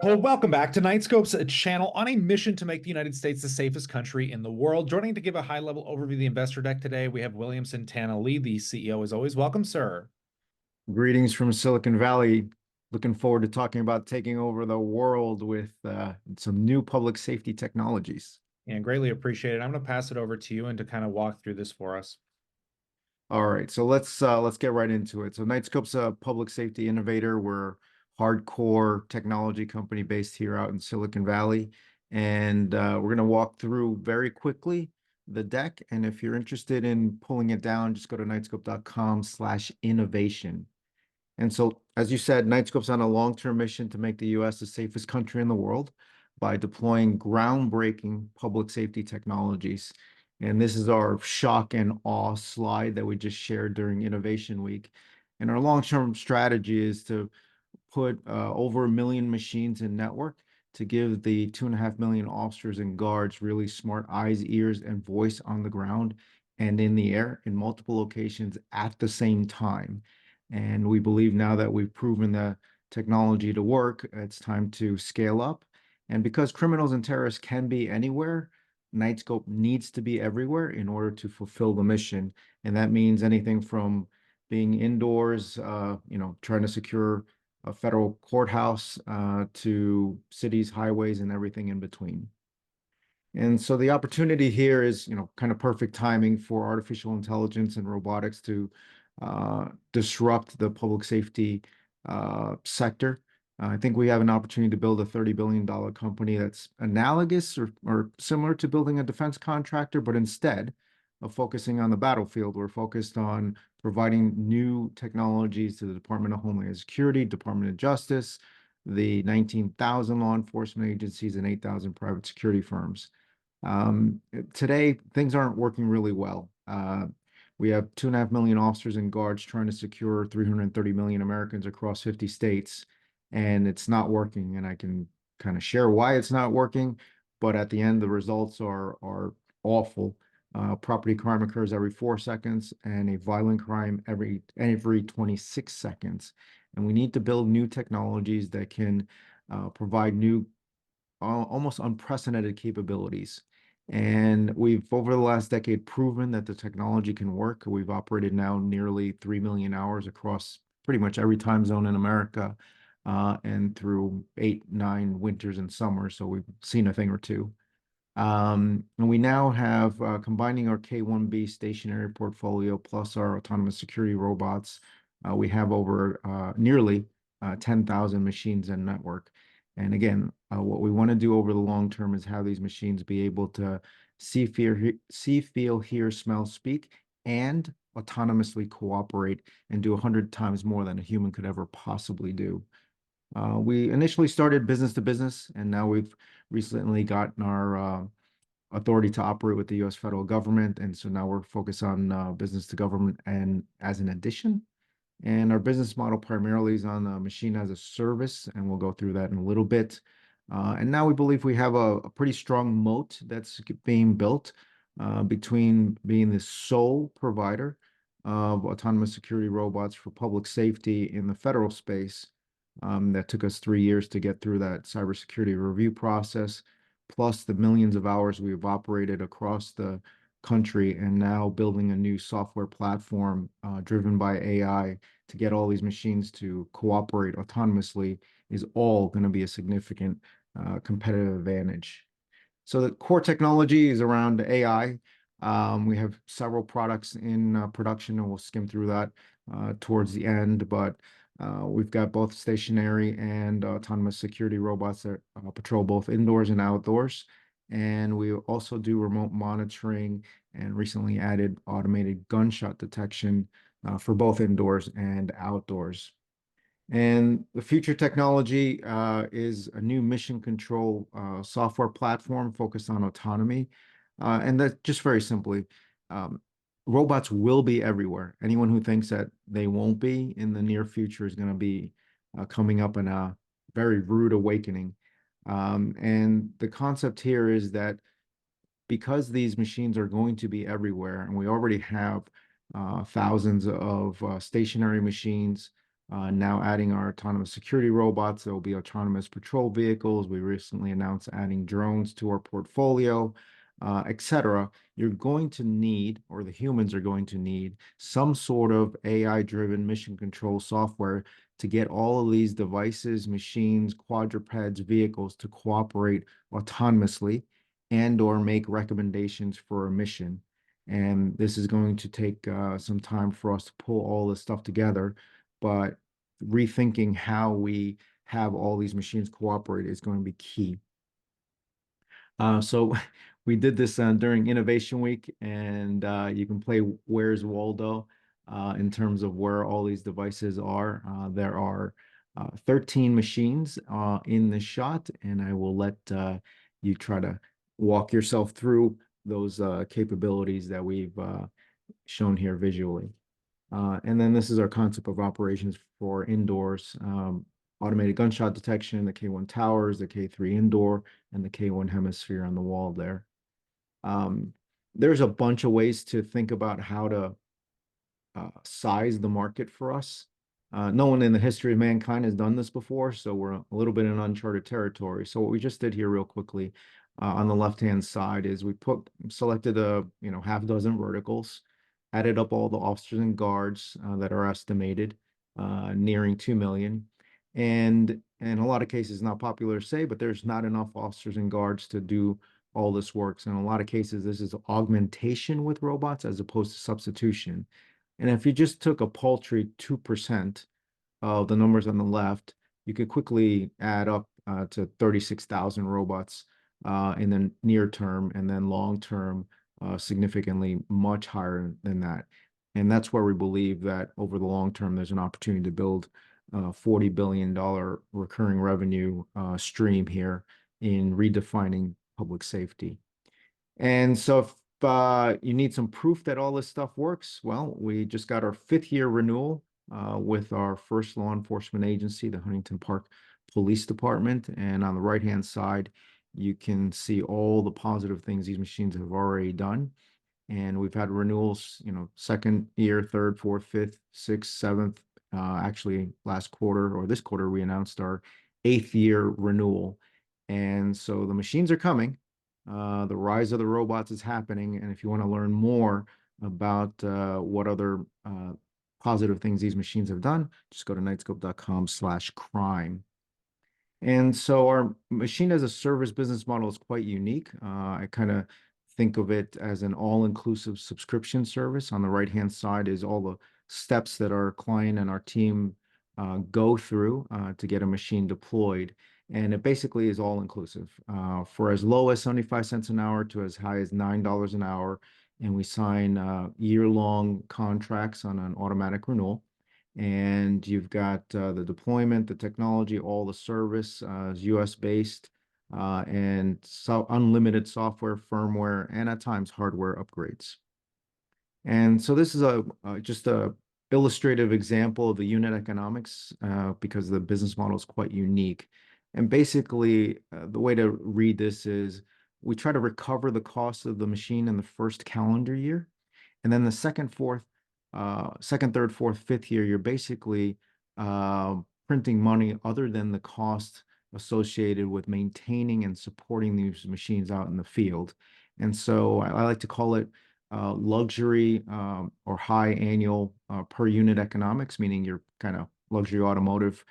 Well, welcome back to Knightscope's channel on a mission to make the United States the safest country in the world. Joining to give a high-level overview of the investor deck today, we have William Santana Lee, the CEO, as always. Welcome, sir. Greetings from Silicon Valley. Looking forward to talking about taking over the world with some new public safety technologies. And greatly appreciate it. I'm going to pass it over to you and to kind of walk through this for us. All right, so let's get right into it. So Knightscope's a public safety innovator. We're a hardcore technology company based here out in Silicon Valley, and we're going to walk through very quickly the deck. And if you're interested in pulling it down, just go to knightscope.com/innovation. And so, as you said, Knightscope's on a long-term mission to make the US the safest country in the world by deploying groundbreaking public safety technologies. And this is our shock and awe slide that we just shared during Innovation Week. And our long-term strategy is to put over 1 million machines in network to give the 2.5 million officers and guards really smart eyes, ears, and voice on the ground and in the air in multiple locations at the same time. And we believe now that we've proven the technology to work, it's time to scale up. And because criminals and terrorists can be anywhere, Knightscope needs to be everywhere in order to fulfill the mission. And that means anything from being indoors, trying to secure a federal courthouse to cities, highways, and everything in between. And so the opportunity here is, kind of perfect timing for artificial intelligence and robotics to disrupt the public safety sector. I think we have an opportunity to build a $30 billion company that's analogous or similar to building a defense contractor, but instead of focusing on the battlefield, we're focused on providing new technologies to the Department of Homeland Security, Department of Justice, the 19,000 law enforcement agencies, and 8,000 private security firms. Today, things aren't working really well. We have 2.5 million officers and guards trying to secure 330 million Americans across 50 states, and it's not working. And I can kind of share why it's not working, but at the end, the results are awful. Property crime occurs every 4 seconds, and a violent crime every 26 seconds. And we need to build new technologies that can provide new, almost unprecedented capabilities. And we've, over the last decade, proven that the technology can work. We've operated now nearly 3 million hours across pretty much every time zone in America, and through 8, 9 winters and summers. So we've seen a thing or two. And we now have, combining our K1B stationary portfolio plus our autonomous security robots, we have over nearly 10,000 machines in network. And again, what we want to do over the long term is have these machines be able to see, feel, hear, smell, speak, and autonomously cooperate and do 100 times more than a human could ever possibly do. We initially started business to business, and now we've recently gotten our authority to operate with the U.S. federal government. And so now we're focused on business to government and as an addition. And our business model primarily is on machine as a service, and we'll go through that in a little bit. And now we believe we have a pretty strong moat that's being built between being the sole provider of autonomous security robots for public safety in the federal space. That took us 3 years to get through that cybersecurity review process, plus the millions of hours we've operated across the country, and now building a new software platform driven by AI to get all these machines to cooperate autonomously is all going to be a significant competitive advantage. So the core technology is around AI. We have several products in production, and we'll skim through that towards the end. But we've got both stationary and autonomous security robots that patrol both indoors and outdoors. And we also do remote monitoring and recently added automated gunshot detection for both indoors and outdoors. And the future technology is a new mission control software platform focused on autonomy. And that just very simply, um, robots will be everywhere. Anyone who thinks that they won't be in the near future is going to be coming up in a very rude awakening. And the concept here is that because these machines are going to be everywhere, and we already have thousands of stationary machines, Now adding our autonomous security robots, there will be autonomous patrol vehicles. We recently announced adding drones to our portfolio, etc. You're going to need, or the humans are going to need, some sort of AI-driven mission control software to get all of these devices, machines, quadrupeds, vehicles to cooperate autonomously and or make recommendations for a mission. And this is going to take some time for us to pull all this stuff together, but rethinking how we have all these machines cooperate is going to be key. So we did this during Innovation Week, and you can play Where's Waldo in terms of where all these devices are. There are 13 machines in the shot, and I will let you try to walk yourself through those capabilities that we've shown here visually. And then this is our concept of operations for indoors, automated gunshot detection, the K1 towers, the K3 indoor, and the K1 hemisphere on the wall there. There's a bunch of ways to think about how to size the market for us. No one in the history of mankind has done this before, so we're a little bit in uncharted territory. So what we just did here real quickly on the left-hand side is we selected a half dozen verticals, added up all the officers and guards that are estimated nearing 2 million. And in a lot of cases, not popular to say, but there's not enough officers and guards to do all this work. So in a lot of cases, this is augmentation with robots as opposed to substitution. And if you just took a paltry 2% of the numbers on the left, you could quickly add up to 36,000 robots in the near term, and then long term, significantly much higher than that. And that's where we believe that over the long term, there's an opportunity to build a $40 billion recurring revenue stream here in redefining public safety. And so if you need some proof that all this stuff works, well, we just got our 5th-year renewal with our first law enforcement agency, the Huntington Park Police Department. And on the right-hand side, you can see all the positive things these machines have already done. And we've had renewals, 2nd year, 3rd, 4th, 5th, 6th, 7th. Actually, last quarter or this quarter, we announced our 8th-year renewal. And so the machines are coming. The rise of the robots is happening. And if you want to learn more about what other positive things these machines have done, just go to knightscope.com/crime. And so our machine as a service business model is quite unique. I kind of think of it as an all-inclusive subscription service. On the right-hand side is all the steps that our client and our team go through to get a machine deployed. And it basically is all inclusive for as low as 75 cents an hour to as high as $9 an hour. And we sign year-long contracts on an automatic renewal. And you've got the deployment, the technology, all the service is US-based, and so unlimited software, firmware, and at times hardware upgrades. And so this is just a illustrative example of the unit economics because the business model is quite unique. And basically, the way to read this is we try to recover the cost of the machine in the first calendar year. And then the second, third, fourth, fifth year, you're basically printing money other than the cost associated with maintaining and supporting these machines out in the field. And so I like to call it luxury or high annual per unit economics, meaning you're kind of luxury automotive,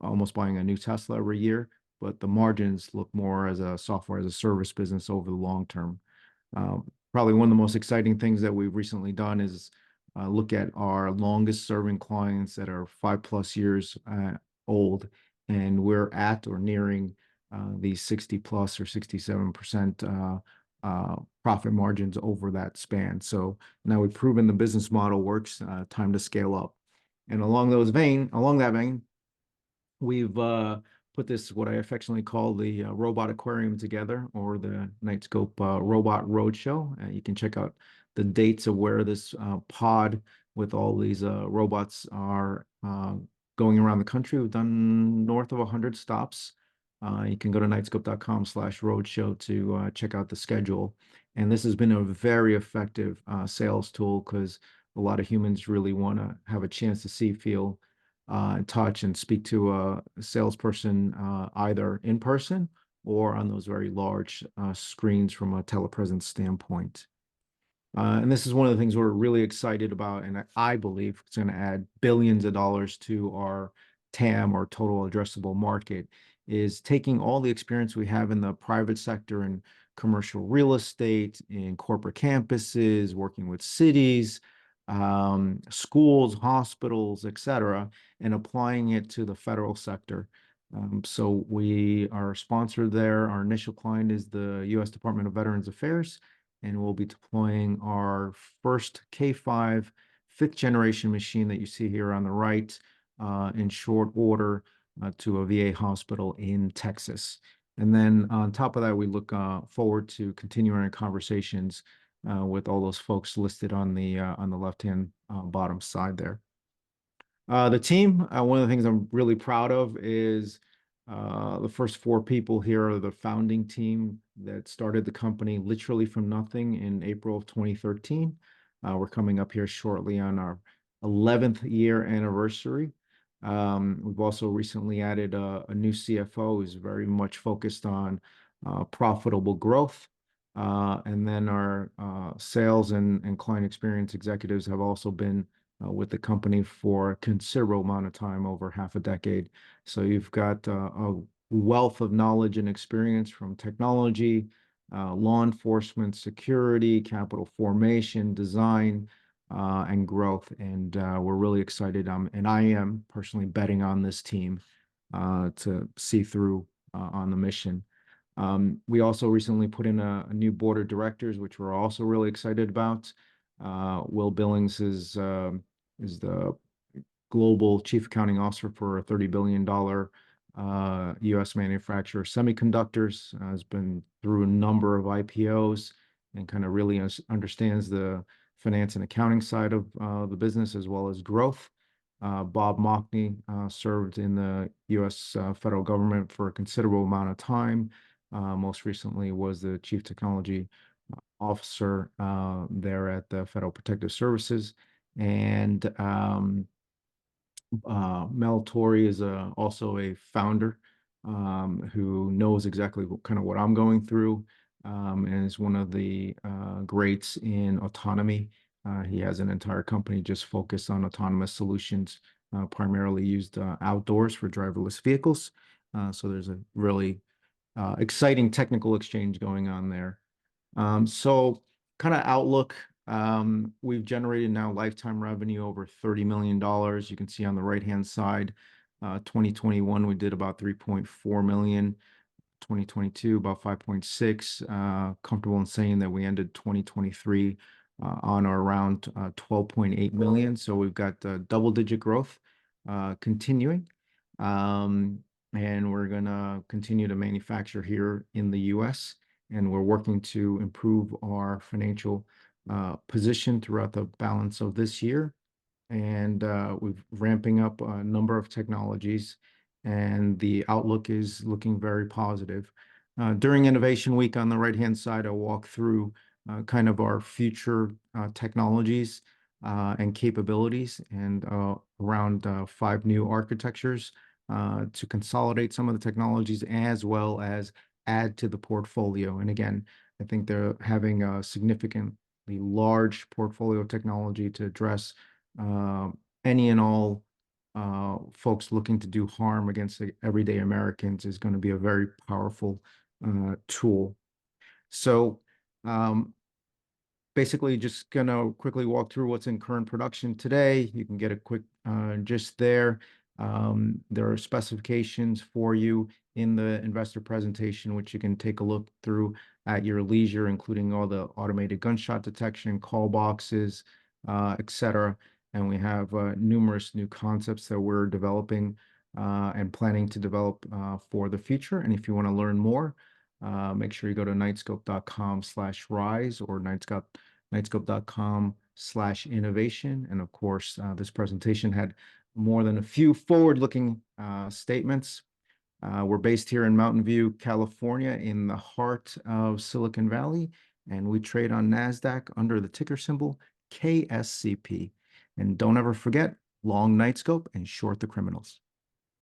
almost buying a new Tesla every year, but the margins look more as a software as a service business over the long term. Probably one of the most exciting things that we've recently done is look at our longest serving clients that are 5+ years old, and we're at or nearing these 60+ or 67% profit margins over that span. So now we've proven the business model works, time to scale up. And along that vein, we've put this, what I affectionately call the Robot Aquarium together, or the Knightscope Robot Roadshow. You can check out the dates of where this pod with all these robots are going around the country. We've done north of 100 stops. You can go to knightscope.com/roadshow to check out the schedule. And this has been a very effective sales tool because a lot of humans really want to have a chance to see, feel, and touch and speak to a salesperson either in person or on those very large screens from a telepresence standpoint. And this is one of the things we're really excited about, and I believe it's going to add billions of dollars to our TAM, or total addressable market, is taking all the experience we have in the private sector and commercial real estate, in corporate campuses, working with cities, schools, hospitals, et cetera, and applying it to the federal sector. So we are sponsored there. Our initial client is the U.S. Department of Veterans Affairs, and we'll be deploying our first K5 fifth generation machine that you see here on the right in short order to a VA hospital in Texas. And then on top of that, we look forward to continuing our conversations with all those folks listed on the left-hand bottom side there. The team, one of the things I'm really proud of is the first four people here are the founding team that started the company literally from nothing in April of 2013. We're coming up here shortly on our 11th year anniversary. We've also recently added a new CFO who's very much focused on profitable growth. And then our sales and client experience executives have also been with the company for a considerable amount of time, over half a decade. So you've got a wealth of knowledge and experience from technology, law enforcement, security, capital formation, design, and growth. And we're really excited. And I am personally betting on this team to see through on the mission. We also recently put in a new board of directors, which we're also really excited about. Will Billings is the global chief accounting officer for a $30 billion U.S. manufacturer of semiconductors, has been through a number of IPOs and kind of really understands the finance and accounting side of the business as well as growth. Bob Mockney served in the U.S. Federal government for a considerable amount of time. Most recently was the chief technology officer there at the Federal Protective Services. And Mel Torrey is also a founder who knows exactly what I'm going through, and is one of the greats in autonomy. He has an entire company just focused on autonomous solutions, primarily used outdoors for driverless vehicles. So there's a really exciting technical exchange going on there. So kind of outlook, we've generated now lifetime revenue over $30 million. You can see on the right-hand side, 2021, we did about 3.4 million. 2022, about 5.6. Comfortable in saying that we ended 2023 on or around 12.8 million. So we've got double-digit growth continuing. And we're going to continue to manufacture here in the US. And we're working to improve our financial position throughout the balance of this year. And we're ramping up a number of technologies, and the outlook is looking very positive. During Innovation Week on the right-hand side, I'll walk through kind of our future technologies and capabilities, and around 5 new architectures to consolidate some of the technologies as well as add to the portfolio. And again, I think they're having a significantly large portfolio technology to address any and all folks looking to do harm against the everyday Americans is going to be a very powerful tool. So basically just gonna quickly walk through what's in current production today. You can get a quick gist there. There are specifications for you in the investor presentation, which you can take a look through at your leisure, including all the automated gunshot detection, call boxes, etc. And we have numerous new concepts that we're developing and planning to develop for the future. And if you want to learn more, make sure you go to knightscope.com/rise or knightscope.com/innovation. And of course, this presentation had more than a few forward-looking statements. We're based here in Mountain View, California, in the heart of Silicon Valley, and we trade on NASDAQ under the ticker symbol KSCP. And don't ever forget, long Knightscope and short the criminals.